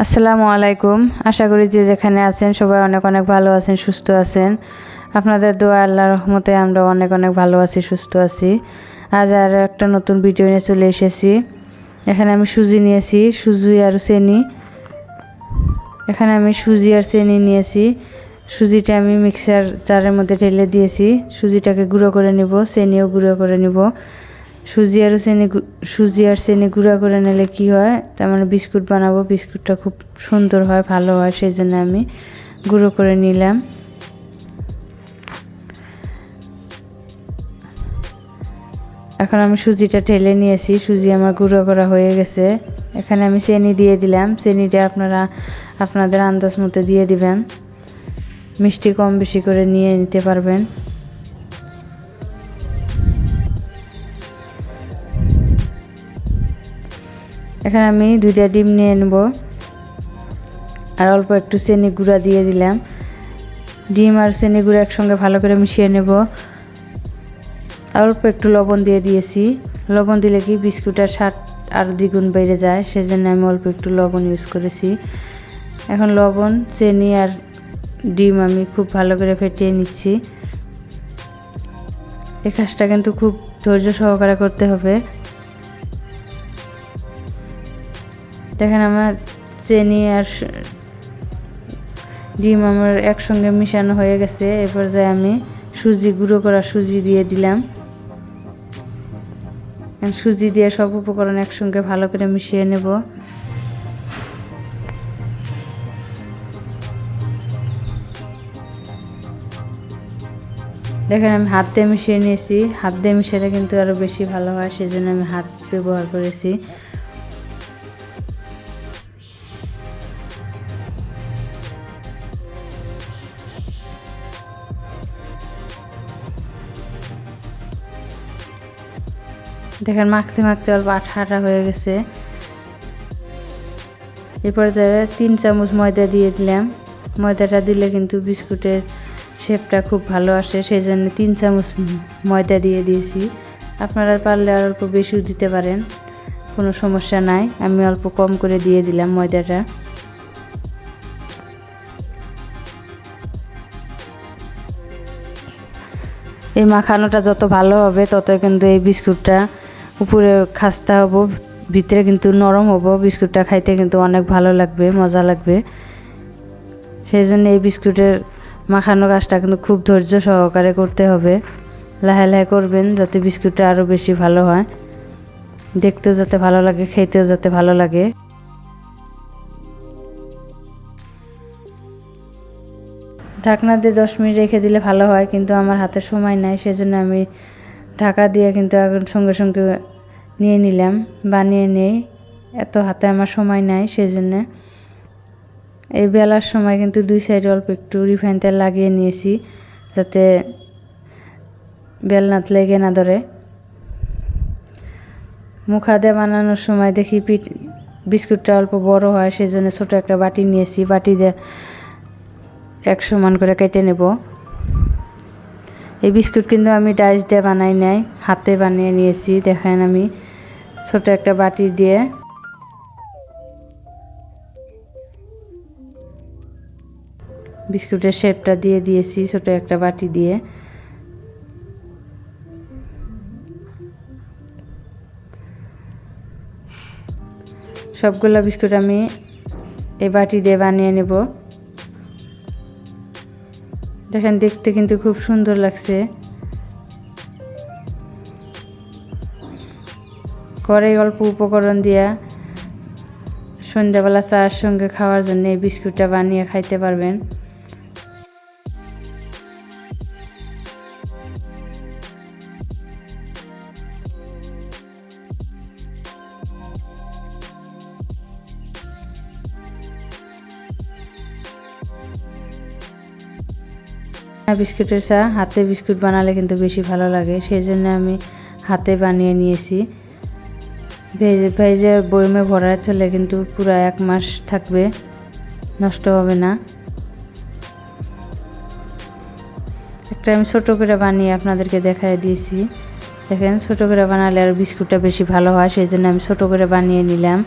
আসসালামু আলাইকুম। আশা করি যে যেখানে আছেন সবাই অনেক অনেক ভালো আছেন, সুস্থ আছেন। আপনাদের দোয়া আল্লাহর রহমতে আমরা অনেক অনেক ভালো আছি, সুস্থ আছি। আজ আর একটা নতুন ভিডিও নিয়ে চলে এসেছি। এখানে আমি সুজি নিয়েছি, সুজি আর চিনি। এখানে আমি সুজি আর চিনি নিয়েছি। সুজিটা আমি মিক্সার জারের মধ্যে ঢেলে দিয়েছি। সুজিটাকে গুঁড়ো করে নিব, চিনিও গুঁড়ো করে নিব। সুজি আর চিনি গুঁড়া করে নিলে কি হয়, তার মানে বিস্কুট বানাবো, বিস্কুটটা খুব সুন্দর হয়, ভালো হয়, সেই জন্য আমি গুঁড়ো করে নিলাম। এখন আমি সুজিটা ঢেলে নিয়েছি, সুজি আমার গুঁড়ো করা হয়ে গেছে। এখানে আমি চিনি দিয়ে দিলাম। চিনিটা আপনারা আপনাদের আন্দাজ মতো দিয়ে দিবেন, মিষ্টি কম বেশি করে নিয়ে নিতে পারবেন। এখানে আমি 2টা ডিম নিয়ে নেব আর অল্প একটু চিনি গুঁড়া দিয়ে দিলাম। ডিম আর চিনি গুঁড়া একসঙ্গে ভালো করে মিশিয়ে নেব। অল্প একটু লবণ দিয়ে দিয়েছি। লবণ দিলে কি বিস্কুটের স্বাদ আরও দ্বিগুণ বেড়ে যায়, সেজন্য আমি অল্প একটু লবণ ইউজ করেছি। এখন লবণ, চিনি আর ডিম আমি খুব ভালো করে ফেটিয়ে নিচ্ছি। এই কাজটা কিন্তু খুব ধৈর্য সহকারে করতে হবে। দেখেন আমার চিনি আর ডিম আমার একসঙ্গে মিশানো হয়ে গেছে। এরপর যে আমি গুঁড়ো করা সুজি দিয়ে দিলাম। সুজি দিয়ে সব উপকরণ একসঙ্গে ভালো করে মিশিয়ে নেব। দেখেন আমি হাত দিয়ে মিশিয়ে নিয়েছি। হাত দিয়ে মিশালে কিন্তু আরও বেশি ভালো হয়, সেজন্য আমি হাত ব্যবহার করেছি। দেখেন মাখতে মাখতে অল্প আঠা হয়ে গেছে। এরপর যাবে 3 চামচ ময়দা দিয়ে দিলাম। ময়দাটা দিলে কিন্তু বিস্কুটের শেপটা খুব ভালো আসে, সেই জন্য 3 চামচ ময়দা দিয়ে দিয়েছি। আপনারা পারলে আর অল্প বেশিও দিতে পারেন, কোনো সমস্যা নাই। আমি অল্প কম করে দিয়ে দিলাম ময়দাটা। এই মাখানোটা যত ভালো হবে ততই কিন্তু এই বিস্কুটটা উপরে খাস্তা হবো, ভিতরে কিন্তু নরম হবো। বিস্কুটটা খাইতে কিন্তু অনেক ভালো লাগবে, মজা লাগবে। সেই জন্য এই বিস্কুটের মাখানো কাজটা কিন্তু খুব ধৈর্য সহকারে করতে হবে। লাহে লাহে করবেন যাতে বিস্কুটটা আরও বেশি ভালো হয়, দেখতেও যাতে ভালো লাগে, খেতেও যাতে ভালো লাগে। ঢাকনা দিয়ে 10 মিনিট রেখে দিলে ভালো হয়, কিন্তু আমার হাতে সময় নাই, সেজন্য আমি ঢাকা দিয়ে কিন্তু এখন সঙ্গে সঙ্গে নিয়ে নিলাম, বানিয়ে নেই। এত হাতে আমার সময় নাই, সেজন্য এই বেলার সময় কিন্তু 2 সাইডে অল্প একটু রিফাইন তেল লাগিয়ে নিয়েছি, যাতে বেলনাতে লেগে না ধরে। মুখা দিয়ে বানানোর সময় দেখি বিস্কুটটা অল্প বড় হয়, সেজন্য ছোট একটা বাটি নিয়েছি। বাটি দিয়ে 1 সমান করে কেটে নেব। এই বিস্কুট কিন্তু আমি ডাইস দিয়ে বানাই নাই, হাতে বানিয়ে নিয়েছি। দেখেন আমি ছোট একটা বাটি দিয়ে বিস্কুটের শেপটা দিয়ে দিয়েছি, ছোট একটা বাটি দিয়ে। সবগুলো বিস্কুট আমি এই বাটি দিয়ে বানিয়ে নেব। দেখেন দেখতে কিন্তু খুব সুন্দর লাগছে। ঘরে অল্প উপকরণ দিয়া সন্ধ্যাবেলা চায়ের সঙ্গে খাওয়ার জন্য এই বিস্কুটটা বানিয়ে খাইতে পারবেন। বিস্কুটের চা হাতে বিস্কুট বানালে কিন্তু বেশি ভালো লাগে, সেই জন্য আমি হাতে বানিয়ে নিয়েছি। ভেজে বয়মে ভরায় চলে কিন্তু পুরো 1 মাস থাকবে, নষ্ট হবে না। একটা আমি ছোট করে বানিয়ে আপনাদেরকে দেখাই দিয়েছি। দেখেন ছোট করে বানালে আর বিস্কুটটা বেশি ভালো হয়, সেই জন্য আমি ছোট করে বানিয়ে নিলাম।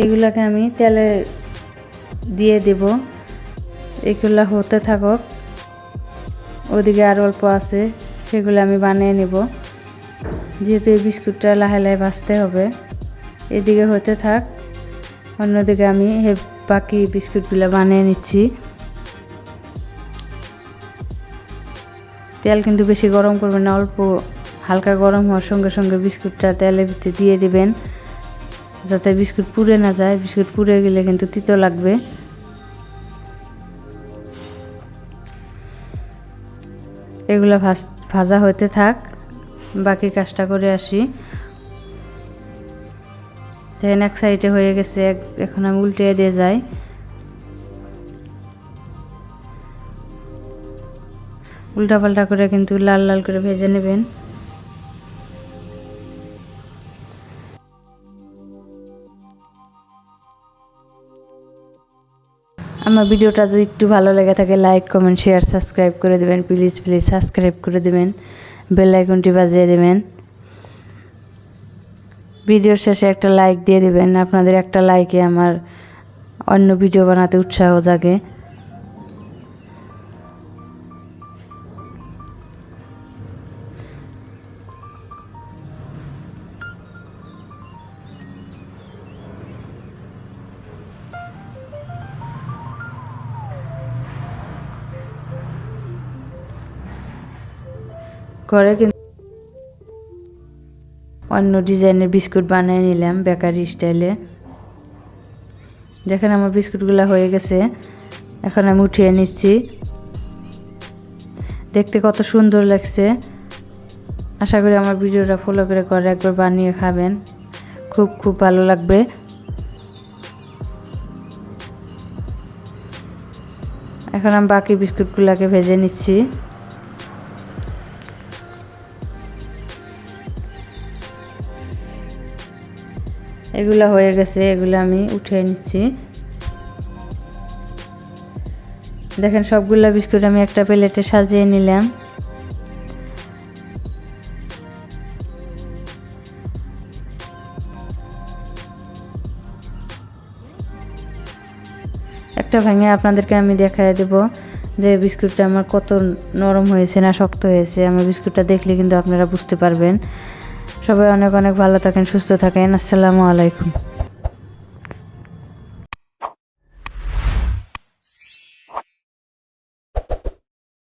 এইগুলাকে আমি তেলে দিয়ে দেব, এগুলা হতে থাকুক। ওদিকে আর অল্প আছে, সেগুলো আমি বানিয়ে নেব। যেহেতু এই বিস্কুটটা লাহে লাহে ভাজতে হবে, এদিকে হতে থাক। অন্যদিকে আমি বাকি বিস্কুটগুলো বানিয়ে নিচ্ছি। তেল কিন্তু বেশি গরম করবেন না, অল্প হালকা গরম হওয়ার সঙ্গে সঙ্গে বিস্কুটটা তেলের ভিতরে দিয়ে দিবেন, যাতে বিস্কুট পুড়ে না যায়। বিস্কুট পুড়ে গেলে কিন্তু তিতো লাগবে। এগুলো ভাজা হতে থাক, বাকি কাজটা করে আসি। দেখেন এক সাইডে হয়ে গেছে, এখন আমি উল্টে দিয়ে যাই। উল্টা পাল্টা করে কিন্তু লাল লাল করে ভেজে নেবেন। আমার ভিডিওটা যদি একটু ভালো লেগে থাকে, লাইক কমেন্ট শেয়ার সাবস্ক্রাইব করে দেবেন। প্লিজ প্লিজ সাবস্ক্রাইব করে দেবেন, বেল আইকনটি বাজিয়ে দেবেন। ভিডিওর শেষে একটা লাইক দিয়ে দেবেন। আপনাদের একটা লাইকে আমার অন্য ভিডিও বানাতে উৎসাহ জাগে। করে কিন্তু অন্য ডিজাইনের বিস্কুট বানিয়ে নিলাম বেকারি স্টাইলে। দেখেন আমার বিস্কুটগুলো হয়ে গেছে, এখন আমি উঠিয়ে নিচ্ছি। দেখতে কত সুন্দর লাগছে। আশা করি আমার ভিডিওটা ফলো করে একবার বানিয়ে খাবেন, খুব খুব ভালো লাগবে। এখন আমি বাকি বিস্কুটগুলোকে ভেজে নিচ্ছি। এগুলো হয়ে গেছে, এগুলো আমি উঠিয়ে নিচ্ছি। দেখেন সবগুলা বিস্কুট আমি একটা প্লেটে সাজিয়ে নিলাম। একটা ভেঙে আপনাদেরকে আমি দেখাই দেব যে বিস্কুটটা আমার কত নরম হয়েছে না শক্ত হয়েছে। আমার বিস্কুটটা দেখলে কিন্তু আপনারা বুঝতে পারবেন। সবাই অনেক অনেক ভালো থাকেন, সুস্থ থাকেন। আসসালামু আলাইকুম।